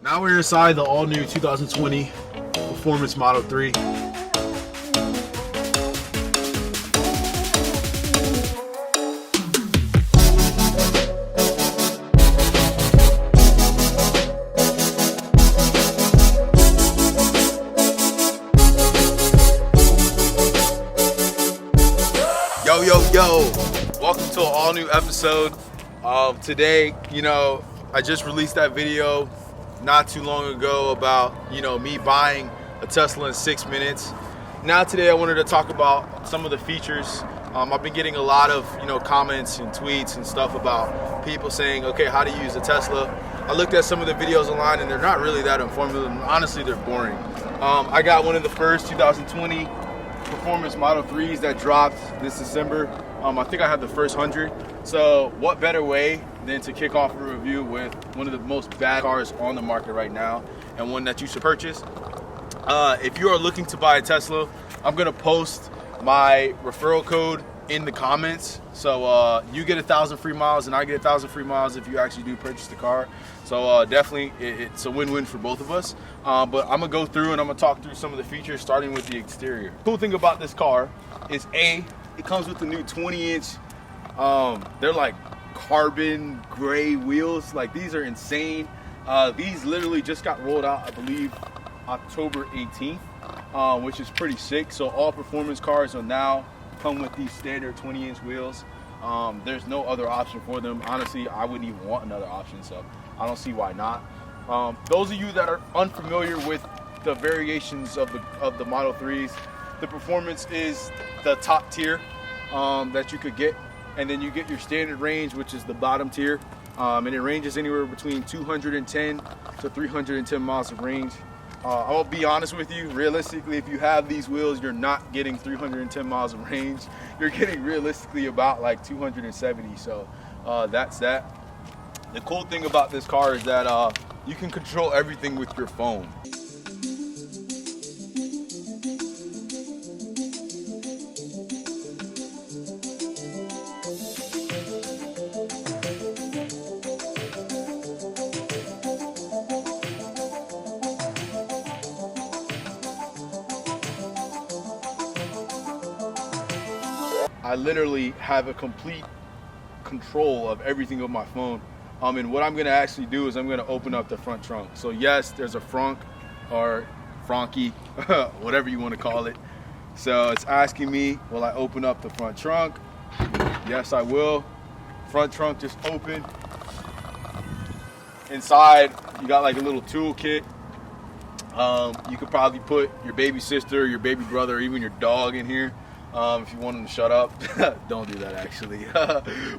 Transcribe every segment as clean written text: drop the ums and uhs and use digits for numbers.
Now we're inside the all-new 2020 Performance Model 3. Yo, welcome to an all-new episode. Today, I just released that video not too long ago about, me buying a Tesla in 6 minutes. Now today I wanted to talk about some of the features. I've been getting a lot of, comments and tweets and stuff about people saying, okay, how to use a Tesla. I looked at some of the videos online and they're not really that informative. Honestly, they're boring. I got one of the first 2020 Performance Model 3s that dropped this December. I think I had the first 100. So what better way than to kick off a review with one of the most bad cars on the market right now, and one that you should purchase. If you are looking to buy a Tesla, I'm gonna post my referral code in the comments. So you get 1,000 free miles and I get 1,000 free miles if you actually do purchase the car. So definitely it's a win-win for both of us. But I'm gonna go through and I'm gonna talk through some of the features, starting with the exterior. Cool thing about this car is it comes with the new 20-inch, they're like carbon gray wheels. Like, these are insane. These literally just got rolled out, I believe, October 18th, which is pretty sick. So all performance cars are now come with these standard 20-inch wheels. There's no other option for them. Honestly, I wouldn't even want another option, so I don't see why not. Those of you that are unfamiliar with the variations of the Model 3s, the performance is the top tier that you could get, and then you get your standard range, which is the bottom tier, and it ranges anywhere between 210 to 310 miles of range. I'll be honest with you, realistically, if you have these wheels, you're not getting 310 miles of range. You're getting realistically about like 270, so that's that. The cool thing about this car is that you can control everything with your phone. I literally have a complete control of everything on my phone. And what I'm gonna actually do is I'm gonna open up the front trunk. So yes, there's a frunk or Frankie, whatever you wanna call it. So it's asking me, will I open up the front trunk? Yes, I will. Front trunk just open. Inside, you got like a little tool kit. You could probably put your baby sister, your baby brother, or even your dog in here. If you want them to shut up. Don't do that, actually.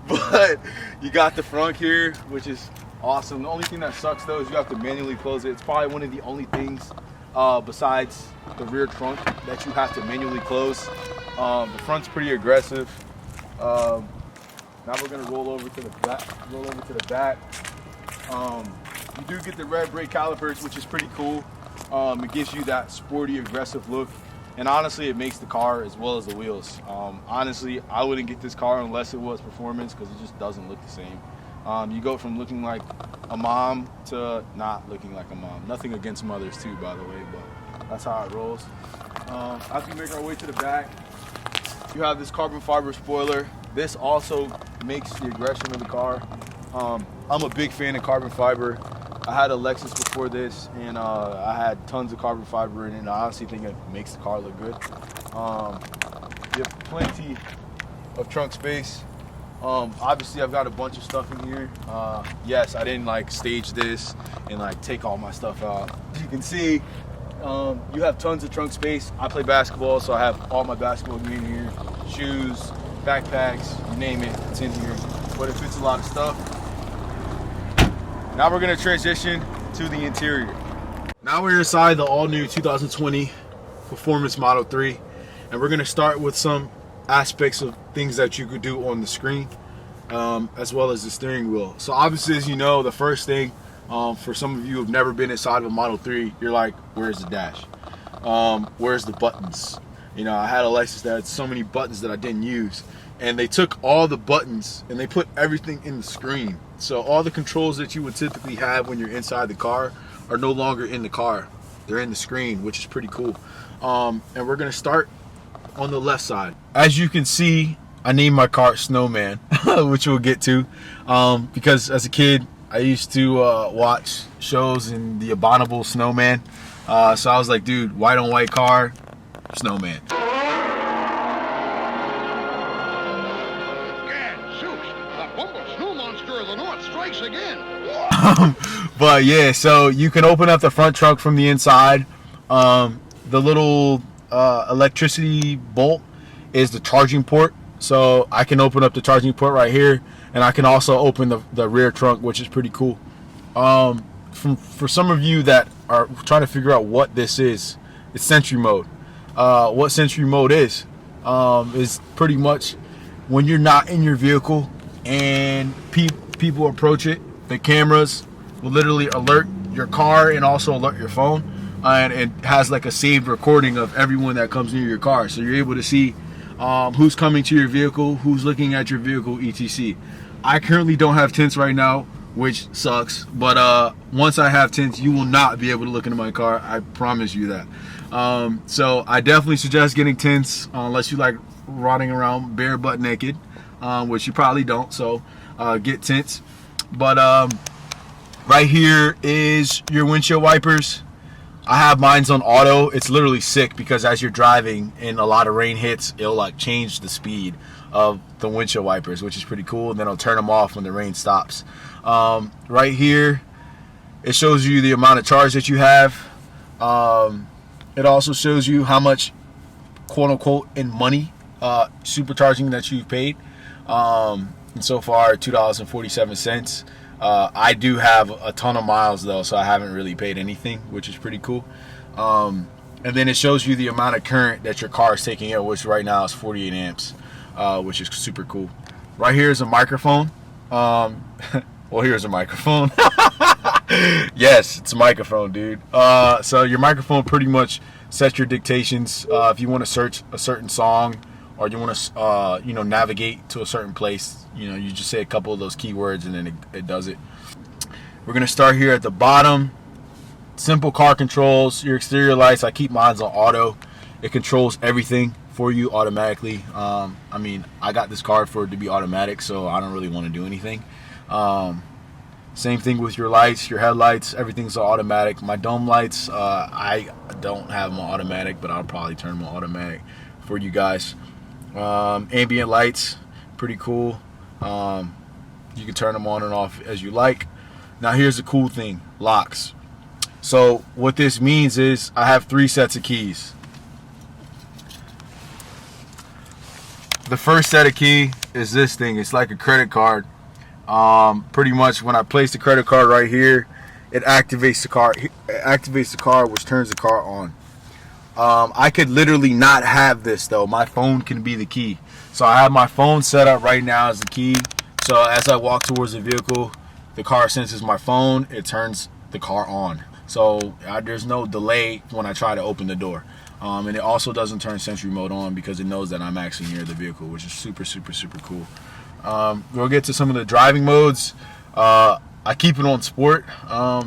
But you got the front here, which is awesome. The only thing that sucks though is you have to manually close it. It's probably one of the only things besides the rear trunk that you have to manually close. The front's pretty aggressive. Now we're gonna roll over to the back. You do get the red brake calipers, which is pretty cool. It gives you that sporty, aggressive look. And honestly, it makes the car as well as the wheels. Honestly, I wouldn't get this car unless it was performance, because it just doesn't look the same. You go from looking like a mom to not looking like a mom. Nothing against mothers too, by the way, but that's how it rolls. As we make our way to the back, you have this carbon fiber spoiler. This also makes the aggression of the car. I'm a big fan of carbon fiber. I had a Lexus before this, and I had tons of carbon fiber in it, and I honestly think it makes the car look good. You have plenty of trunk space. Obviously, I've got a bunch of stuff in here. Yes, I didn't stage this and take all my stuff out. As you can see, you have tons of trunk space. I play basketball, so I have all my basketball gear in here. Shoes, backpacks, you name it, it's in here. But it fits a lot of stuff. Now we're gonna transition to the interior. Now we're inside the all-new 2020 Performance Model 3, and we're gonna start with some aspects of things that you could do on the screen, as well as the steering wheel. So obviously, as you know, the first thing, for some of you who have never been inside of a Model 3, you're like, where's the dash? Where's the buttons? I had a Lexus that had so many buttons that I didn't use. And they took all the buttons and they put everything in the screen. So all the controls that you would typically have when you're inside the car are no longer in the car. They're in the screen, which is pretty cool. And we're gonna start on the left side. As you can see, I named my car Snowman, which we'll get to, because as a kid, I used to watch shows in the Abominable Snowman. So I was like, dude, white on white car, Snowman. But yeah, so you can open up the front trunk from the inside. The little electricity bolt is the charging port. So I can open up the charging port right here, and I can also open the rear trunk, which is pretty cool. For some of you that are trying to figure out what this is, it's Sentry Mode. What Sentry Mode is pretty much when you're not in your vehicle and people approach it, the cameras will literally alert your car and also alert your phone, and it has like a saved recording of everyone that comes near your car, so you're able to see who's coming to your vehicle, who's looking at your vehicle, etc. I currently don't have tints right now, which sucks, but once I have tints, you will not be able to look into my car. I promise you that. So I definitely suggest getting tints, unless you like running around bare butt naked, which you probably don't, so get tints. But right here is your windshield wipers. I have mine's on auto. It's literally sick because as you're driving and a lot of rain hits, it'll like change the speed of the windshield wipers, which is pretty cool. And then it'll turn them off when the rain stops. Right here, it shows you the amount of charge that you have. It also shows you how much, quote unquote, in money, supercharging that you've paid. And so far, $2.47. I do have a ton of miles though, so I haven't really paid anything, which is pretty cool. And then it shows you the amount of current that your car is taking in, which right now is 48 amps, which is super cool. Right here is a microphone. Well, here's a microphone. Yes, it's a microphone, dude. So your microphone pretty much sets your dictations. If you want to search a certain song, or you want to navigate to a certain place, you just say a couple of those keywords and then it does it. We're gonna start here at the bottom. Simple car controls. Your exterior lights, I keep mine on auto. It controls everything for you automatically. I mean, I got this car for it to be automatic, so I don't really want to do anything. Same thing with your lights, your headlights, everything's automatic. My dome lights, I don't have them on automatic, but I'll probably turn them on automatic for you guys. Ambient lights, pretty cool. You can turn them on and off as you like. Now here's the cool thing, locks. So what this means is I have 3 sets of keys. The first set of key is this thing. It's like a credit card. Pretty much when I place the credit card right here, it activates the car. It activates the car, which turns the car on. I could literally not have this though. My phone can be the key. So I have my phone set up right now as the key. So as I walk towards the vehicle, the car senses my phone. It turns the car on. So there's no delay when I try to open the door. And it also doesn't turn Sentry Mode on because it knows that I'm actually near the vehicle, which is super, super, super cool. We'll get to some of the driving modes. I keep it on sport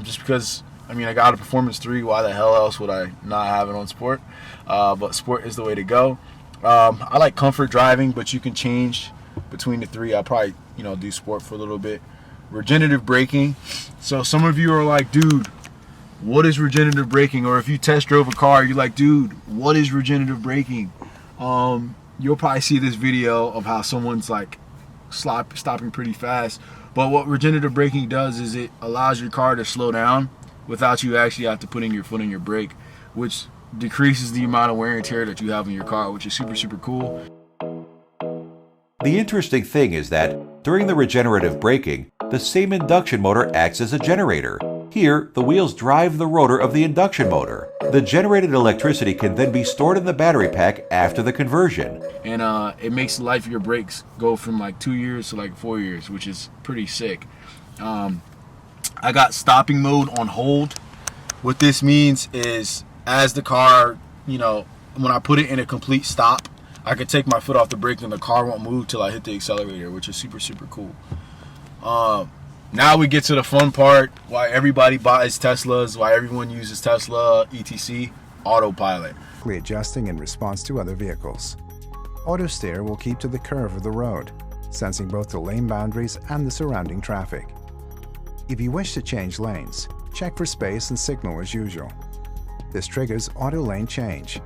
just because, I mean, I got a Performance 3. Why the hell else would I not have it on sport? But sport is the way to go. I like comfort driving, but you can change between the 3. I'll probably, do sport for a little bit. Regenerative braking. So some of you are like, dude, what is regenerative braking? Or if you test drove a car, you're like, dude, what is regenerative braking? You'll probably see this video of how someone's like stopping pretty fast. But what regenerative braking does is it allows your car to slow down without you actually have to putting your foot in your brake, which decreases the amount of wear and tear that you have in your car, which is super, super cool. The interesting thing is that during the regenerative braking, the same induction motor acts as a generator. Here, the wheels drive the rotor of the induction motor. The generated electricity can then be stored in the battery pack after the conversion. And it makes the life of your brakes go from like 2 years to like 4 years, which is pretty sick. I got stopping mode on hold. What this means is as the car, when I put it in a complete stop, I could take my foot off the brake and the car won't move till I hit the accelerator, which is super, super cool. Now we get to the fun part, why everybody buys Teslas, why everyone uses Tesla, etc. Autopilot. Adjusting in response to other vehicles. Auto steer will keep to the curve of the road, sensing both the lane boundaries and the surrounding traffic. If you wish to change lanes, check for space and signal as usual. This triggers auto lane change,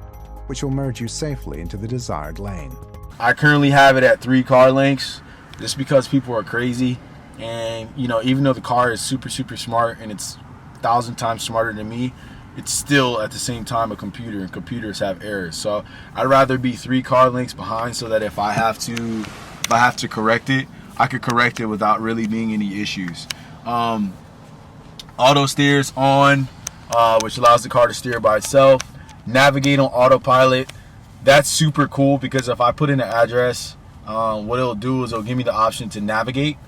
which will merge you safely into the desired lane. I currently have it at 3 car lengths, just because people are crazy. And you know, even though the car is super smart and it's 1,000 times smarter than me, it's still at the same time a computer, and computers have errors. So I'd rather be 3 car lengths behind, so that if I have to correct it, I could correct it without really being any issues. Auto steers on, which allows the car to steer by itself. Navigate on autopilot. That's super cool, because if I put in an address, what it'll do is it'll give me the option to navigate,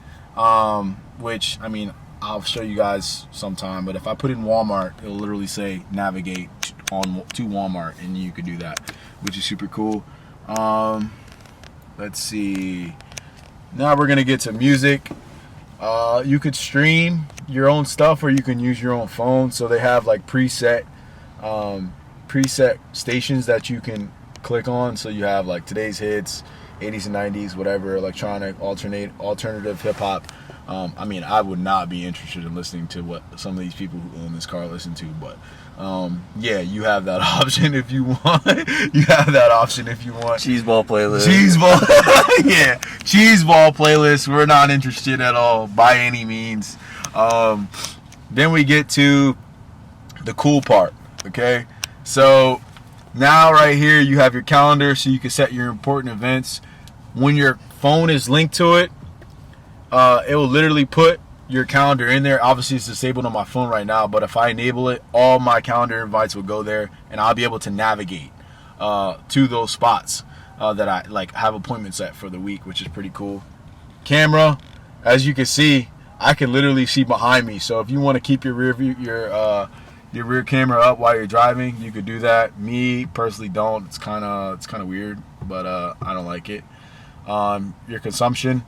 which, I mean, I'll show you guys sometime, but if I put in Walmart, it'll literally say navigate to Walmart, and you could do that, which is super cool. Let's see. Now we're gonna get to music. You could stream your own stuff, or you can use your own phone. So they have like preset stations that you can click on. So you have like today's hits, 80s and 90s, whatever, electronic, alternative, hip hop. I mean, I would not be interested in listening to what some of these people who own this car listen to, but yeah, you have that option if you want. You have that option if you want. Cheeseball playlist. Cheeseball. Yeah, cheeseball playlist. We're not interested at all by any means. Then we get to the cool part. Okay, so now right here you have your calendar, so you can set your important events. When your phone is linked to it, it will literally put your calendar in there. Obviously it's disabled on my phone right now, but if I enable it, all my calendar invites will go there, and I'll be able to navigate to those spots that I like have appointments at for the week, which is pretty cool. Camera, as you can see, I can literally see behind me. So if you want to keep your rear view, your rear camera up while you're driving, you could do that. Me personally don't. It's kind of weird, but I don't like it. Your consumption,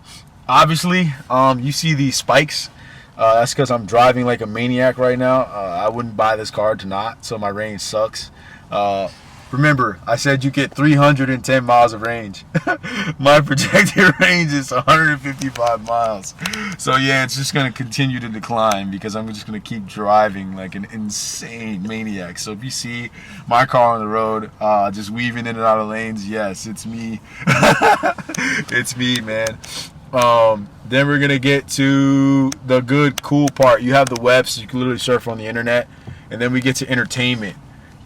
obviously, you see these spikes. That's because I'm driving like a maniac right now. I wouldn't buy this car to not, so my range sucks. Remember, I said you get 310 miles of range. My projected range is 155 miles. So yeah, it's just going to continue to decline, because I'm just going to keep driving like an insane maniac. So if you see my car on the road just weaving in and out of lanes, yes, it's me. It's me, man. Then we're gonna get to the good, cool part. You have the web, so you can literally surf on the internet. And then we get to entertainment.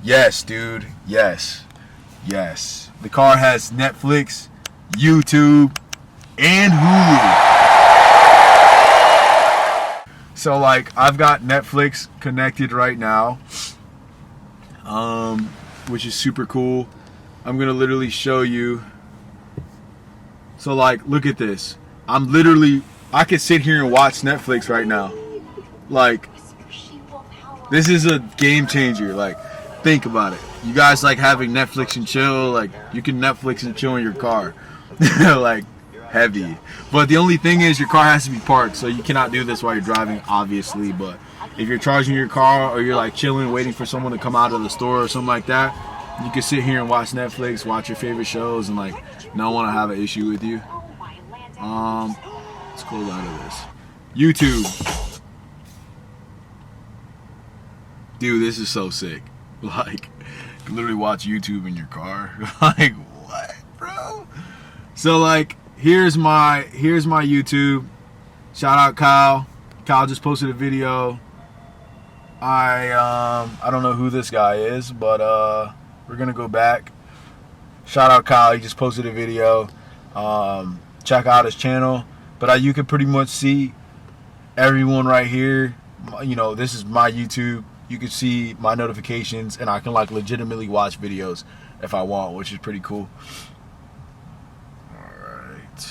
Yes, dude. Yes. The car has Netflix, YouTube, and Hulu. So like, I've got Netflix connected right now, which is super cool. I'm gonna literally show you. So like, look at this. I could sit here and watch Netflix right now. Like, this is a game changer. Like, think about it. You guys like having Netflix and chill? Like, you can Netflix and chill in your car. Like, heavy. But the only thing is, your car has to be parked, so you cannot do this while you're driving, obviously. But if you're charging your car, or you're like chilling, waiting for someone to come out of the store or something like that, you can sit here and watch Netflix, watch your favorite shows, and like, no one will have an issue with you. Let's close out of this. YouTube. Dude, this is so sick. Like, you can literally watch YouTube in your car. Like, what, bro? So like, here's my YouTube. Shout out Kyle. Kyle just posted a video. I don't know who this guy is, but we're gonna go back. Shout out Kyle. He just posted a video. Check out his channel. But you can pretty much see everyone right here. You know, this is my YouTube. You can see my notifications, and I can like legitimately watch videos if I want, which is pretty cool. Alright,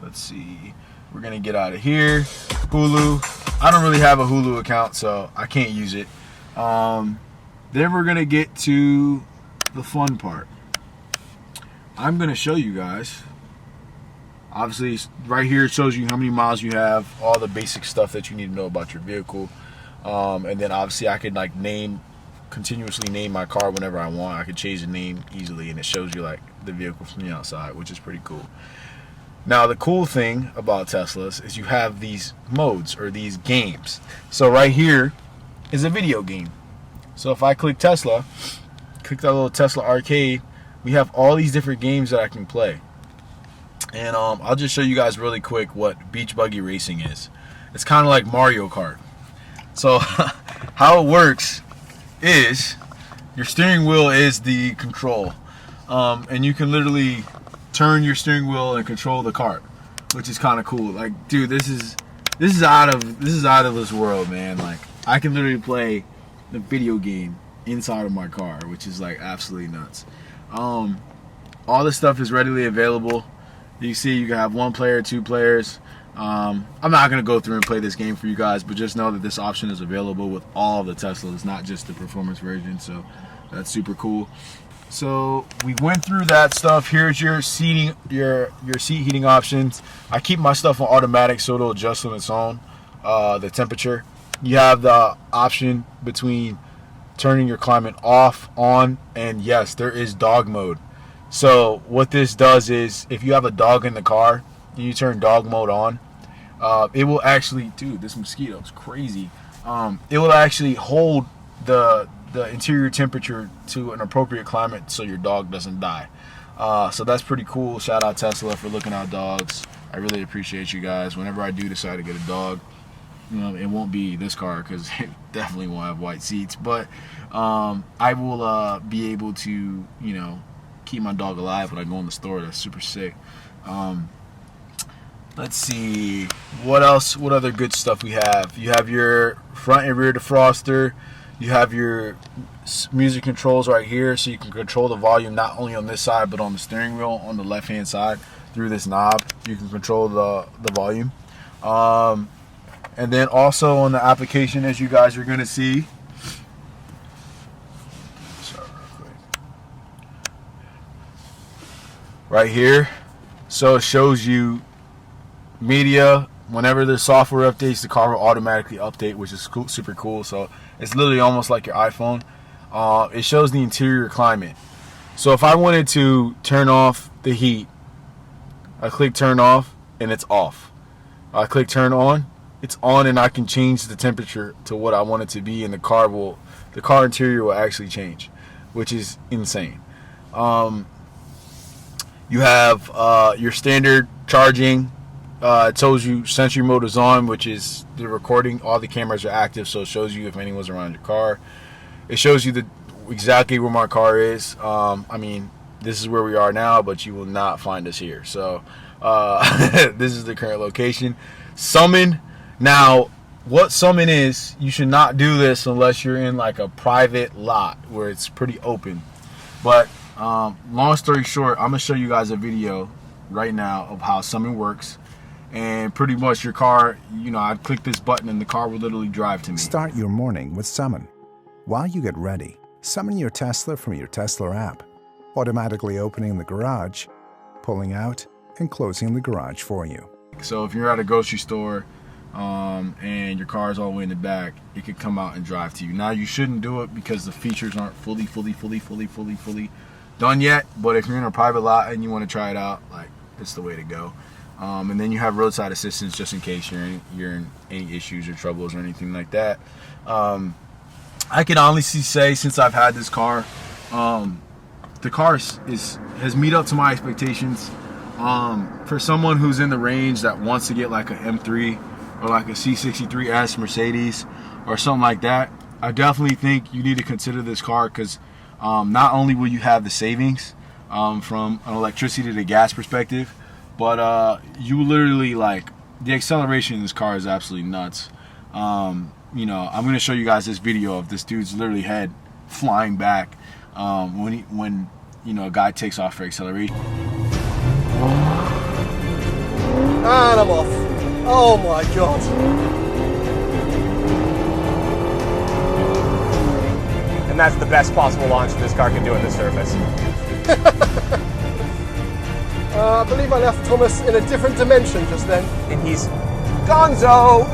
let's see. We're gonna get out of here. Hulu. I don't really have a Hulu account, so I can't use it. Then we're gonna get to the fun part. I'm gonna show you guys Obviously, right here it shows you how many miles you have, all the basic stuff that you need to know about your vehicle. And then obviously I could like continuously name my car whenever I want. I could change the name easily, and it shows you like the vehicle from the outside, which is pretty cool. Now the cool thing about Teslas is you have these modes or these games. So right here is a video game. So if I click Tesla, click that little Tesla arcade, we have all these different games that I can play. And I'll just show you guys really quick what beach buggy racing is. It's kind of like Mario Kart. So how it works is your steering wheel is the control, and you can literally turn your steering wheel and control the cart, which is kind of cool. Like, dude, this is out of this world, man. Like, I can literally play the video game inside of my car, which is like absolutely nuts. All this stuff is readily available. You see, you can have 1 player, 2 players. I'm not going to go through and play this game for you guys, but just know that this option is available with all of the Teslas, not just the performance version, so that's super cool. So we went through that stuff. Here's your seating, your seat heating options. I keep my stuff on automatic so it'll adjust on its own, the temperature. You have the option between turning your climate off, on, and yes, there is dog mode. So what this does is, if you have a dog in the car and you turn dog mode on, it will actually, dude, this mosquito is crazy. It will actually hold the interior temperature to an appropriate climate so your dog doesn't die. So that's pretty cool. Shout out Tesla for looking out dogs. I really appreciate you guys. Whenever I do decide to get a dog, it won't be this car because it definitely won't have white seats, but I will be able to, keep my dog alive when I go in the store. That's super sick. Let's see what else, what other good stuff we have. You have your front and rear defroster. You have your music controls right here, so you can control the volume not only on this side but on the steering wheel on the left hand side through this knob. You can control the volume, and then also on the application, as you guys are going to see, right here, so it shows you media. Whenever there's software updates, the car will automatically update, which is cool, super cool. So it's literally almost like your iPhone. It shows the interior climate. So if I wanted to turn off the heat, I click turn off and it's off. I click turn on, it's on, and I can change the temperature to what I want it to be, and the car interior will actually change, which is insane. You have your standard charging. It tells you sentry mode is on, which is the recording. All the cameras are active, so it shows you if anyone's around your car. It shows you exactly where my car is. I mean, this is where we are now, but you will not find us here. So this is the current location. Summon. Now, what summon is, you should not do this unless you're in like a private lot where it's pretty open. But long story short, I'm going to show you guys a video right now of how summon works. And pretty much your car, I'd click this button and the car will literally drive to me. Start your morning with Summon. While you get ready, summon your Tesla from your Tesla app, automatically opening the garage, pulling out, and closing the garage for you. So if you're at a grocery store and your car is all the way in the back, it could come out and drive to you. Now, you shouldn't do it because the features aren't fully done yet. But if you're in a private lot and you want to try it out, like, it's the way to go. And then you have roadside assistance just in case you're in any issues or troubles or anything like that. I can honestly say, since I've had this car, the car has meet up to my expectations. For someone who's in the range that wants to get like a M3 or like a C63S Mercedes or something like that, I definitely think you need to consider this car, because not only will you have the savings from an electricity to gas perspective, but you literally, like, the acceleration in this car is absolutely nuts. I'm going to show you guys this video of this dude's literally head flying back when a guy takes off for acceleration. And I'm off. Oh my god. And that's the best possible launch this car can do on the surface. I believe I left Thomas in a different dimension just then. And he's gonzo!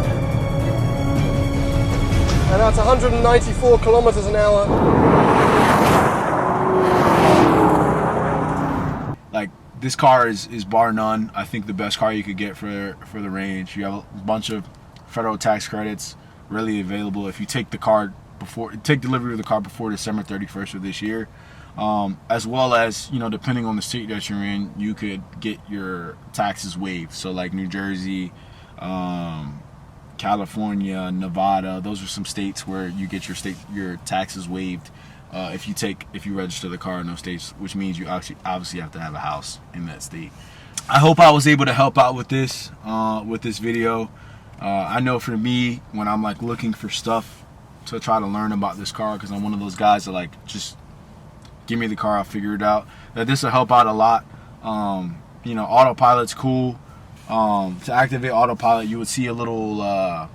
And that's 194 kilometers an hour. Like, this car is bar none, I think, the best car you could get for the range. You have a bunch of federal tax credits really available if you take delivery of the car before December 31st of this year. As well as, you know, depending on the state that you're in, you could get your taxes waived. So like New Jersey, California, Nevada, those are some states where you get your taxes waived if you register the car in those states, which means you obviously have to have a house in that state. I hope I was able to help out with this video. I know for me, when I'm like looking for stuff to try to learn about this car, because I'm one of those guys that like just give me the car, I'll figure it out, that this will help out a lot. You know, autopilot's cool. To activate autopilot, you would see a little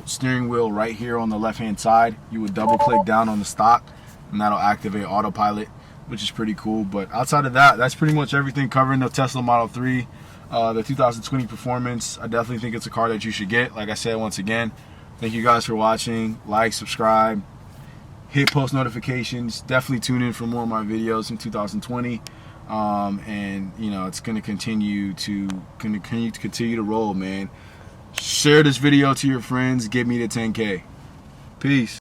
steering wheel right here on the left hand side. You would double click down on the stock and that'll activate autopilot, which is pretty cool. But outside of that, that's pretty much everything covering the Tesla Model 3. The 2020 Performance, I definitely think it's a car that you should get. Like I said, once again, thank you guys for watching. Like, subscribe, hit post notifications. Definitely tune in for more of my videos in 2020. And you know, it's going to continue to roll, man. Share this video to your friends. Get me to 10K. Peace.